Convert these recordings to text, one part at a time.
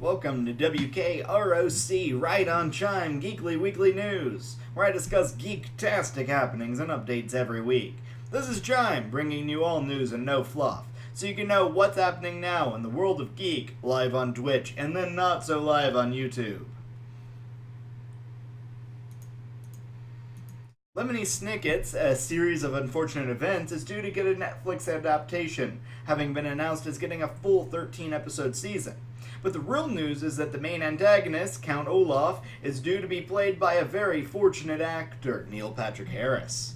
Welcome to WK-ROC Right on Chime Geekly Weekly News, where I discuss geek-tastic happenings and updates every week. This is Chime, bringing you all news and no fluff, so you can know what's happening now in the world of geek, live on Twitch, and then not so live on YouTube. Lemony Snicket's A Series of Unfortunate Events is due to get a Netflix adaptation, having been announced as getting a full 13-episode season. But the real news is that the main antagonist, Count Olaf, is due to be played by a very fortunate actor, Neil Patrick Harris.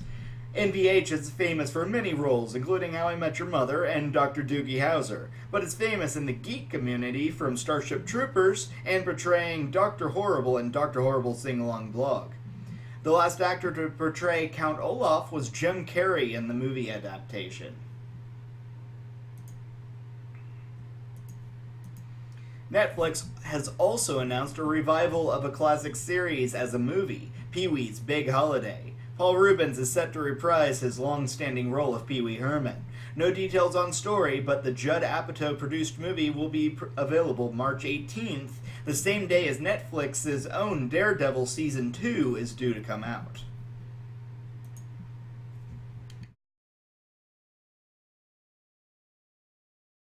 NPH is famous for many roles, including How I Met Your Mother and Dr. Doogie Howser, but is famous in the geek community from Starship Troopers and portraying Dr. Horrible in Dr. Horrible's Sing-Along blog. The last actor to portray Count Olaf was Jim Carrey in the movie adaptation. Netflix has also announced a revival of a classic series as a movie, Peewees Big Holiday. Paul Reubens is set to reprise his long-standing role of Pee Wee Herman. No details on story, but the Judd Apatow-produced movie will be available March 18th, the same day as Netflix's own Daredevil Season 2 is due to come out.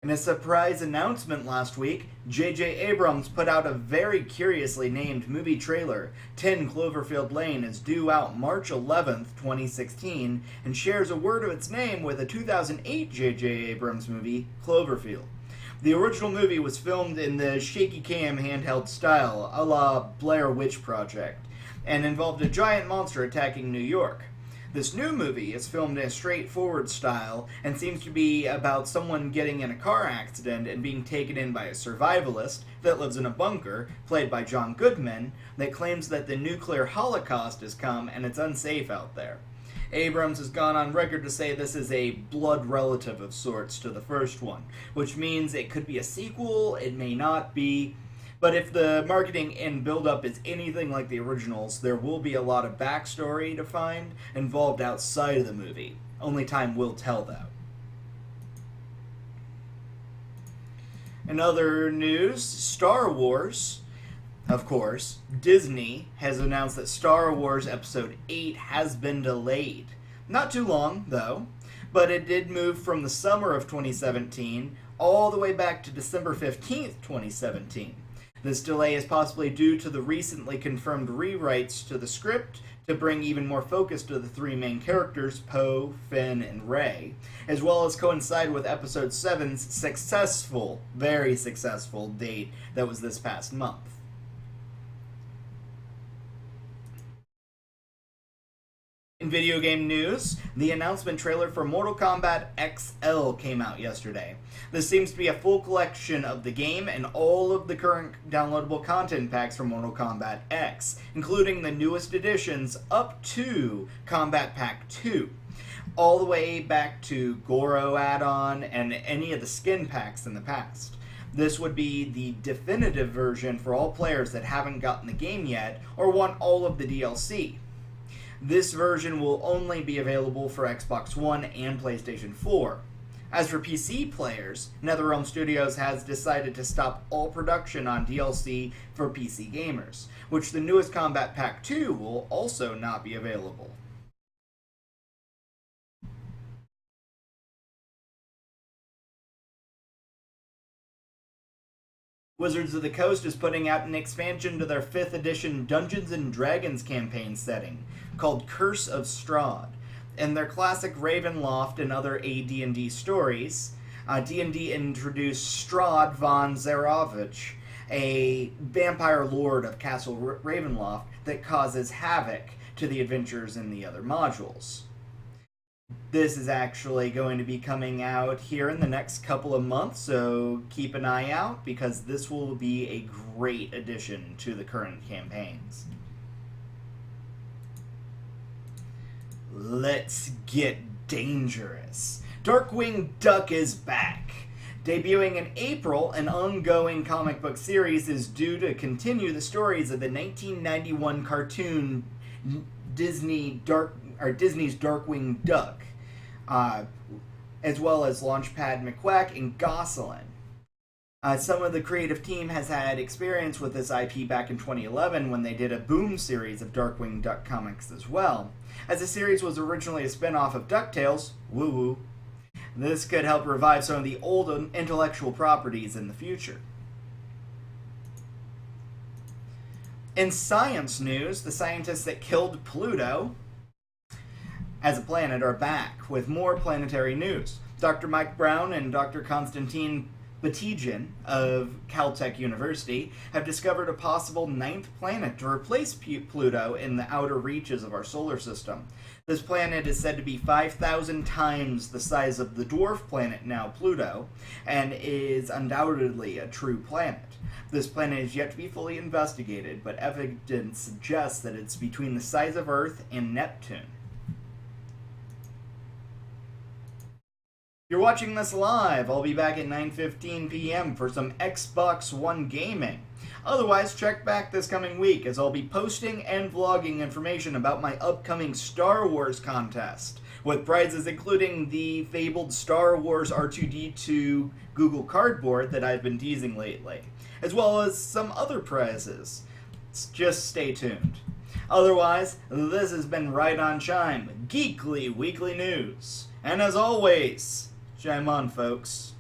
In a surprise announcement last week, J.J. Abrams put out a very curiously named movie trailer. 10 Cloverfield Lane is due out March 11th, 2016, and shares a word of its name with a 2008 J.J. Abrams movie, Cloverfield. The original movie was filmed in the shaky cam handheld style, a la Blair Witch Project, and involved a giant monster attacking New York. This new movie is filmed in a straightforward style and seems to be about someone getting in a car accident and being taken in by a survivalist that lives in a bunker, played by John Goodman, that claims that the nuclear holocaust has come and it's unsafe out there. Abrams has gone on record to say this is a blood relative of sorts to the first one, which means it could be a sequel, it may not be. But if the marketing and build-up is anything like the originals, there will be a lot of backstory to find involved outside of the movie. Only time will tell, though. In other news, Star Wars, of course, Disney has announced that Star Wars Episode 8 has been delayed. Not too long, though, but it did move from the summer of 2017 all the way back to December 15th, 2017. This delay is possibly due to the recently confirmed rewrites to the script to bring even more focus to the three main characters, Poe, Finn, and Rey, as well as coincide with Episode 7's successful, very successful date that was this past month. In video game news, the announcement trailer for Mortal Kombat XL came out yesterday. This seems to be a full collection of the game and all of the current downloadable content packs for Mortal Kombat X, including the newest additions up to Combat Pack 2, all the way back to Goro add-on and any of the skin packs in the past. This would be the definitive version for all players that haven't gotten the game yet or want all of the DLC. This version will only be available for Xbox One and PlayStation 4. As for PC players, NetherRealm Studios has decided to stop all production on DLC for PC gamers, which the newest Combat Pack 2 will also not be available. Wizards of the Coast is putting out an expansion to their 5th edition Dungeons & Dragons campaign setting, called Curse of Strahd. In their classic Ravenloft and other AD&D stories, D&D introduced Strahd von Zarovich, a vampire lord of Castle Ravenloft that causes havoc to the adventurers in the other modules. This is actually going to be coming out here in the next couple of months, so keep an eye out because this will be a great addition to the current campaigns. Let's get dangerous. Darkwing Duck is back. Debuting in April, an ongoing comic book series is due to continue the stories of the 1991 cartoon Disney's Darkwing Duck, as well as Launchpad McQuack and Gosselin. Some of the creative team has had experience with this IP back in 2011 when they did a Boom series of Darkwing Duck comics as well. As the series was originally a spin-off of DuckTales, woo-woo, this could help revive some of the old intellectual properties in the future. In science news, the scientists that killed Pluto as a planet are back with more planetary news. Dr. Mike Brown and Dr. Konstantin Batygin of Caltech University have discovered a possible ninth planet to replace Pluto in the outer reaches of our solar system. This planet is said to be 5,000 times the size of the dwarf planet now Pluto, and is undoubtedly a true planet. This planet is yet to be fully investigated, but evidence suggests that it's between the size of Earth and Neptune. You're watching this live. I'll be back at 9:15 p.m. for some Xbox One gaming. Otherwise, check back this coming week as I'll be posting and vlogging information about my upcoming Star Wars contest, with prizes including the fabled Star Wars R2-D2 Google Cardboard that I've been teasing lately, as well as some other prizes. Just stay tuned. Otherwise, this has been Right on Chime, Geekly Weekly News. And as always, chime on, folks.